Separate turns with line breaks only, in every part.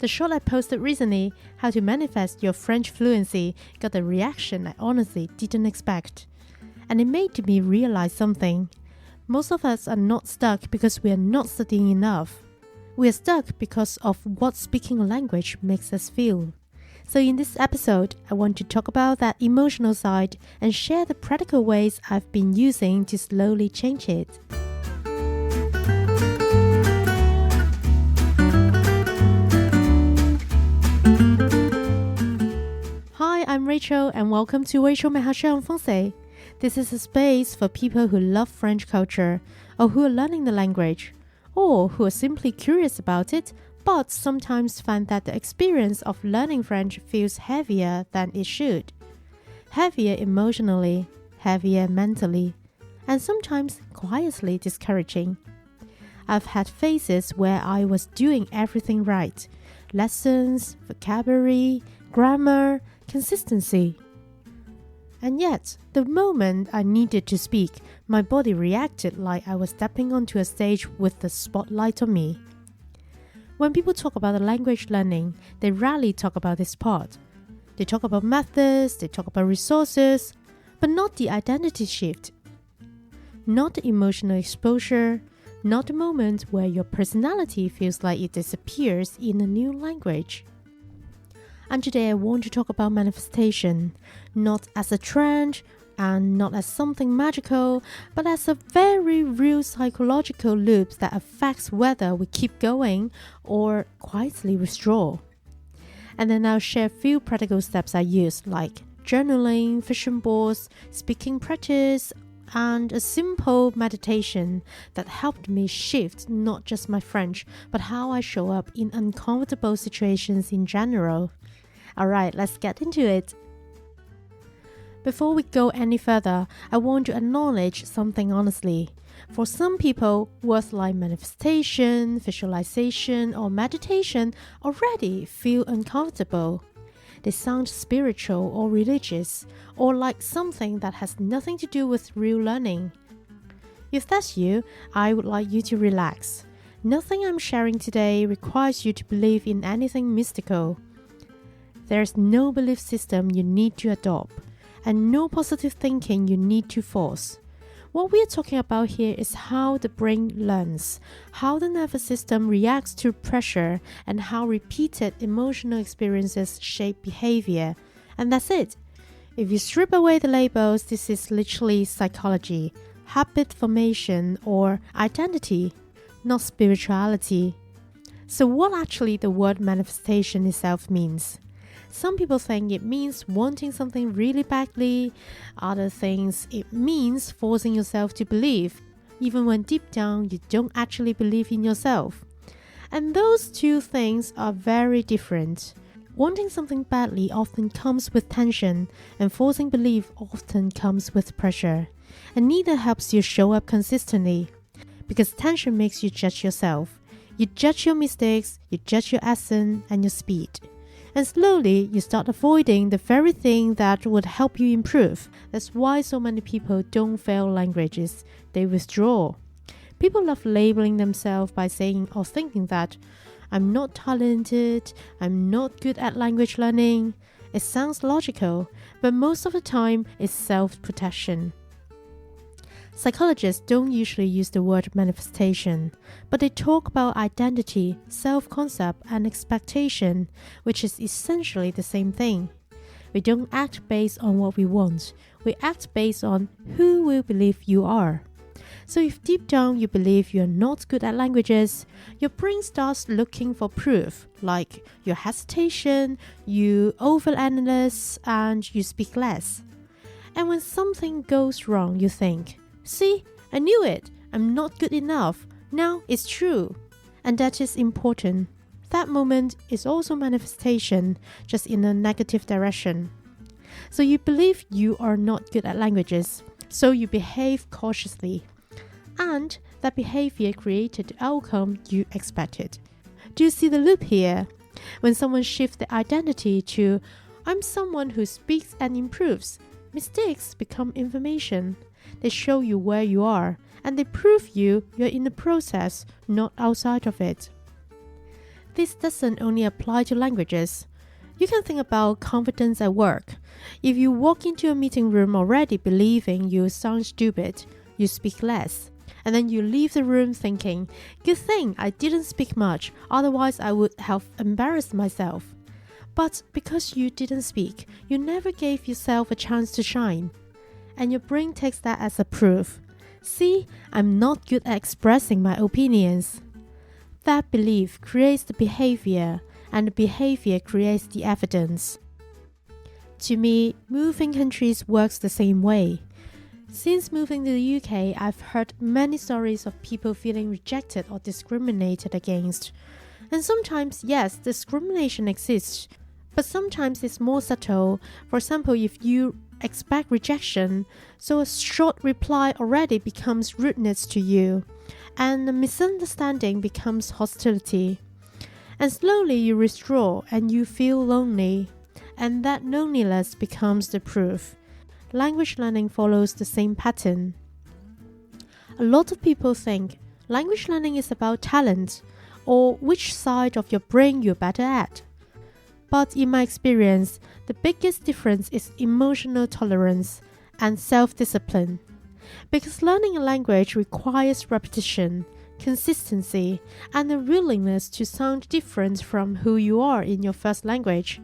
The short I posted recently, How to Manifest Your French Fluency, got a reaction I honestly didn't expect. And it made me realize something. Most of us are not stuck because we are not studying enough. We are stuck because of what speaking a language makes us feel. So in this episode, I want to talk about that emotional side and share the practical ways I've been using to slowly change it. Hi, I'm Rachelle and welcome to Rachelle mais français. This is a space for people who love French culture or who are learning the language or who are simply curious about it but sometimes find that the experience of learning French feels heavier than it should. Heavier emotionally, heavier mentally, and sometimes quietly discouraging. I've had phases where I was doing everything right. Lessons, vocabulary, grammar, consistency. And yet, the moment I needed to speak, my body reacted like I was stepping onto a stage with the spotlight on me. When people talk about language learning, they rarely talk about this part. They talk about methods, they talk about resources, but not the identity shift. Not the emotional exposure, not the moment where your personality feels like it disappears in a new language. And today I want to talk about manifestation, not as a trend and not as something magical, but as a very real psychological loop that affects whether we keep going or quietly withdraw. And then I'll share a few practical steps I use like journaling, vision boards, speaking practice, and a simple meditation that helped me shift not just my French, but how I show up in uncomfortable situations in general. Alright, let's get into it. Before we go any further, I want to acknowledge something honestly. For some people, words like manifestation, visualization, or meditation already feel uncomfortable. They sound spiritual or religious, or like something that has nothing to do with real learning. If that's you, I would like you to relax. Nothing I'm sharing today requires you to believe in anything mystical. There's no belief system you need to adopt, and no positive thinking you need to force. What we're talking about here is how the brain learns, how the nervous system reacts to pressure, and how repeated emotional experiences shape behavior. And that's it. If you strip away the labels, this is literally psychology, habit formation, or identity, not spirituality. So what actually the word manifestation itself means? Some people think it means wanting something really badly. Others think it means forcing yourself to believe, even when deep down you don't actually believe in yourself. And those two things are very different. Wanting something badly often comes with tension, and forcing belief often comes with pressure. And neither helps you show up consistently, because tension makes you judge yourself. You judge your mistakes, you judge your accent and your speed. And slowly, you start avoiding the very thing that would help you improve. That's why so many people don't fail languages. They withdraw. People love labeling themselves by saying or thinking that I'm not talented, I'm not good at language learning. It sounds logical, but most of the time, it's self-protection. Psychologists don't usually use the word manifestation, but they talk about identity, self-concept, and expectation, which is essentially the same thing. We don't act based on what we want, we act based on who we believe you are. So if deep down you believe you're not good at languages, your brain starts looking for proof, like your hesitation, you overanalyze, and you speak less. And when something goes wrong, you think, see, I knew it. I'm not good enough. Now it's true. And that is important. That moment is also manifestation, just in a negative direction. So you believe you are not good at languages, so you behave cautiously. And that behavior created the outcome you expected. Do you see the loop here? When someone shifts the identity to, I'm someone who speaks and improves, mistakes become information. They show you where you are, and they prove you're in the process, not outside of it. this doesn't only apply to languages. You can think about confidence at work. If you walk into a meeting room already believing you sound stupid, you speak less. And then you leave the room thinking, good thing I didn't speak much, otherwise I would have embarrassed myself. But because you didn't speak, you never gave yourself a chance to shine. And your brain takes that as a proof. See, I'm not good at expressing my opinions. That belief creates the behavior, and the behavior creates the evidence. To me, moving countries works the same way. Since moving to the UK, I've heard many stories of people feeling rejected or discriminated against. And sometimes, yes, discrimination exists, but sometimes it's more subtle. For example, if you expect rejection, so a short reply already becomes rudeness to you, and a misunderstanding becomes hostility. And slowly you withdraw and you feel lonely, and that loneliness becomes the proof. Language learning follows the same pattern. A lot of people think language learning is about talent, or which side of your brain you're better at. But in my experience, the biggest difference is emotional tolerance and self-discipline. Because learning a language requires repetition, consistency, and a willingness to sound different from who you are in your first language.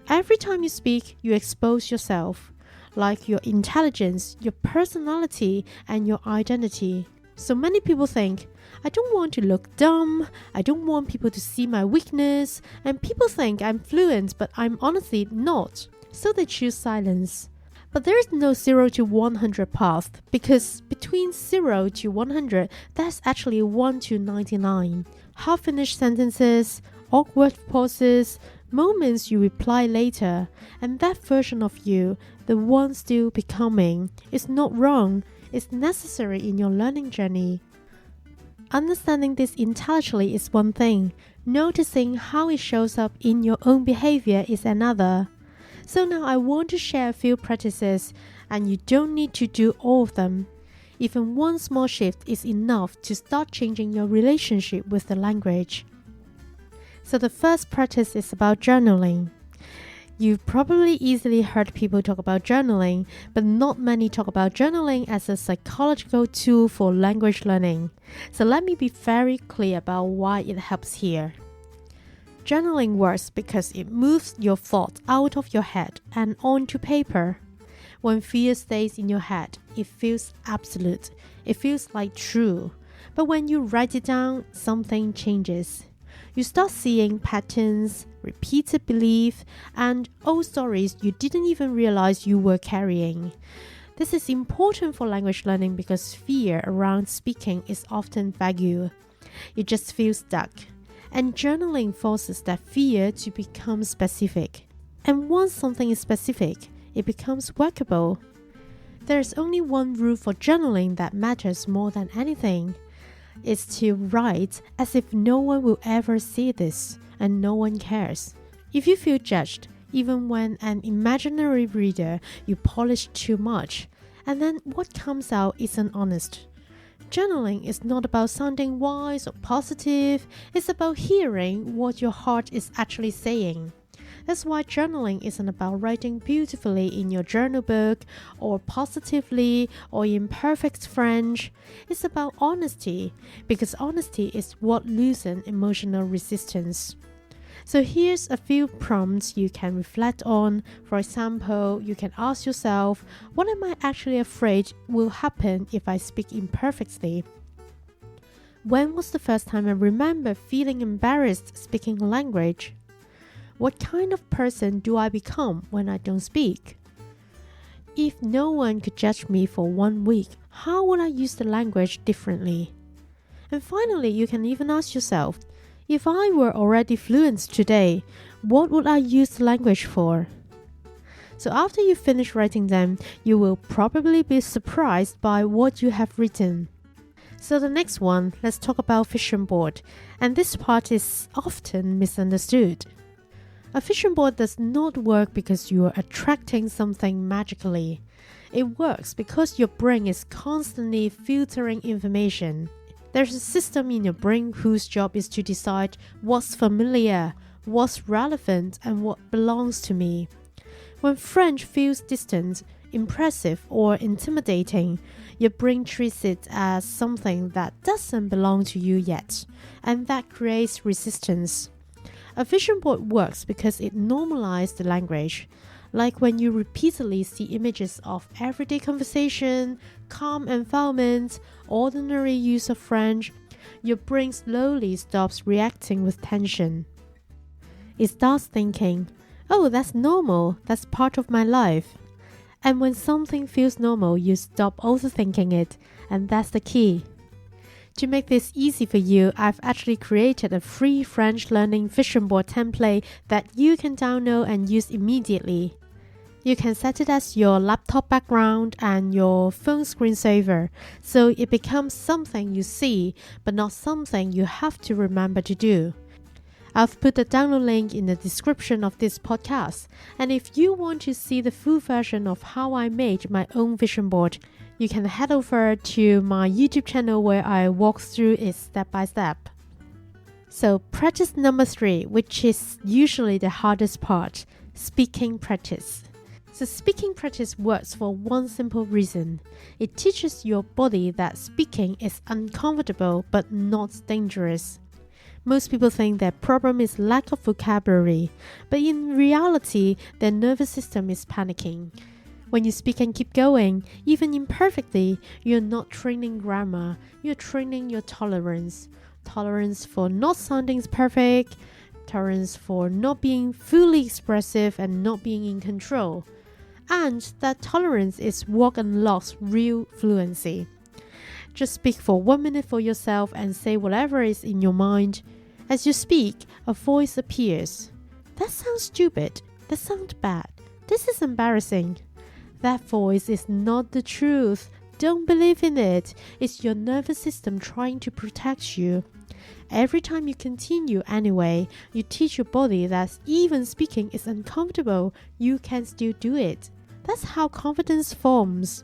Every time you speak, you expose yourself, like your intelligence, your personality, and your identity. So many people think, I don't want to look dumb, I don't want people to see my weakness, and people think I'm fluent, but I'm honestly not. So they choose silence. But there is no 0 to 100 path, because between 0 to 100, that's actually 1 to 99. Half-finished sentences, awkward pauses, moments you reply later, and that version of you, the one still becoming, is not wrong, it's necessary in your learning journey. Understanding this intellectually is one thing, noticing how it shows up in your own behavior is another. So now I want to share a few practices, and you don't need to do all of them. Even one small shift is enough to start changing your relationship with the language. So the first practice is about journaling. You've probably easily heard people talk about journaling, but not many talk about journaling as a psychological tool for language learning. So let me be very clear about why it helps here. Journaling works because it moves your thoughts out of your head and onto paper. When fear stays in your head, it feels absolute. It feels like true. But when you write it down, something changes. You start seeing patterns, repeated belief, and old stories you didn't even realize you were carrying. This is important for language learning because fear around speaking is often vague. You just feel stuck. And journaling forces that fear to become specific. And once something is specific, it becomes workable. There's only one rule for journaling that matters more than anything. It's to write as if no one will ever see this, and no one cares. If you feel judged, even when an imaginary reader, you polish too much, and then what comes out isn't honest. Journaling is not about sounding wise or positive, it's about hearing what your heart is actually saying. That's why journaling isn't about writing beautifully in your journal book, or positively, or in perfect French. It's about honesty, because honesty is what loosens emotional resistance. So here's a few prompts you can reflect on. For example, you can ask yourself, what am I actually afraid will happen if I speak imperfectly? When was the first time I remember feeling embarrassed speaking a language? What kind of person do I become when I don't speak? If no one could judge me for 1 week, how would I use the language differently? And finally, you can even ask yourself, if I were already fluent today, what would I use the language for? So after you finish writing them, you will probably be surprised by what you have written. So the next one, let's talk about vision board. And this part is often misunderstood. A vision board does not work because you are attracting something magically. It works because your brain is constantly filtering information. There's a system in your brain whose job is to decide what's familiar, what's relevant, and what belongs to me. When French feels distant, impressive, or intimidating, your brain treats it as something that doesn't belong to you yet, and that creates resistance. A vision board works because it normalizes the language. Like when you repeatedly see images of everyday conversation, calm environment, ordinary use of French, your brain slowly stops reacting with tension. It starts thinking, oh, that's normal, that's part of my life. And when something feels normal, you stop overthinking it, and that's the key. To make this easy for you, I've actually created a free French learning vision board template that you can download and use immediately. You can set it as your laptop background and your phone screensaver, so it becomes something you see, but not something you have to remember to do. I've put the download link in the description of this podcast, and if you want to see the full version of how I made my own vision board, you can head over to my YouTube channel where I walk through it step by step. So practice number 3, which is usually the hardest part, speaking practice. So speaking practice works for one simple reason. It teaches your body that speaking is uncomfortable but not dangerous. Most people think their problem is lack of vocabulary, but in reality, their nervous system is panicking. When you speak and keep going, even imperfectly, you're not training grammar, you're training your tolerance. Tolerance for not sounding perfect, tolerance for not being fully expressive and not being in control. And that tolerance is what unlocks real fluency. Just speak for 1 minute for yourself and say whatever is in your mind. As you speak, a voice appears. That sounds stupid. That sounds bad. This is embarrassing. That voice is not the truth. Don't believe in it. It's your nervous system trying to protect you. Every time you continue anyway, you teach your body that even speaking is uncomfortable, you can still do it. That's how confidence forms.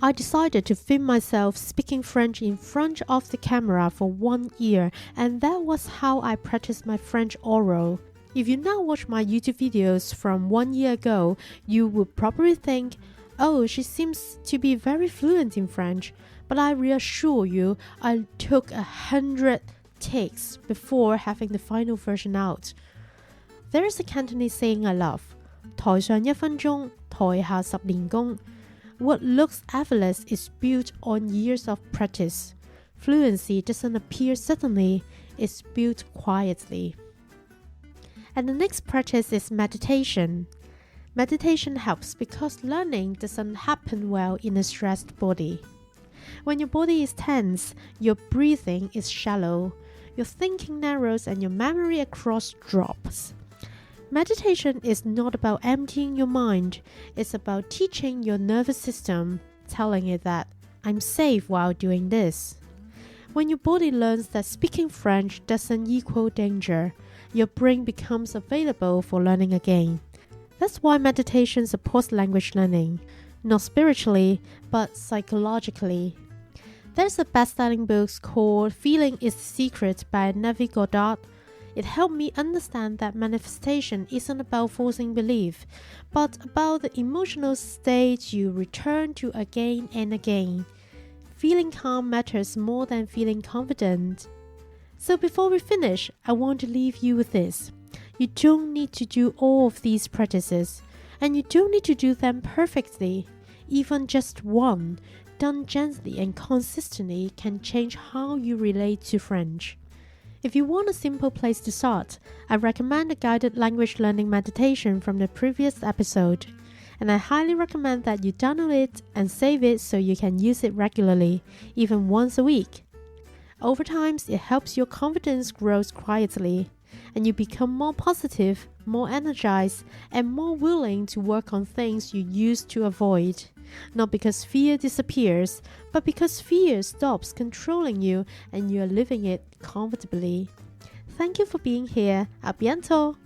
I decided to film myself speaking French in front of the camera for 1 year, and that was how I practiced my French oral. If you now watch my YouTube videos from 1 year ago, you would probably think, oh, she seems to be very fluent in French, but I reassure you, I took 100 takes before having the final version out. There is a Cantonese saying I love, 台上1分鐘，台下10年功. What looks effortless is built on years of practice. Fluency doesn't appear suddenly, it's built quietly. And the next practice is meditation. Meditation helps because learning doesn't happen well in a stressed body. When your body is tense, your breathing is shallow, your thinking narrows, and your memory across drops. Meditation is not about emptying your mind, it's about teaching your nervous system, telling it that I'm safe while doing this. When your body learns that speaking French doesn't equal danger, your brain becomes available for learning again. That's why meditation supports language learning, not spiritually, but psychologically. There's a best-selling book called Feeling is the Secret by Neville Goddard. It helped me understand that manifestation isn't about forcing belief, but about the emotional state you return to again and again. Feeling calm matters more than feeling confident. So before we finish, I want to leave you with this. You don't need to do all of these practices, and you don't need to do them perfectly. Even just one, done gently and consistently, can change how you relate to French. If you want a simple place to start, I recommend a guided language learning meditation from the previous episode. And I highly recommend that you download it and save it so you can use it regularly, even once a week. Over time, it helps your confidence grow quietly, and you become more positive, more energized, and more willing to work on things you used to avoid. Not because fear disappears, but because fear stops controlling you and you're living it comfortably. Thank you for being here. A bientôt!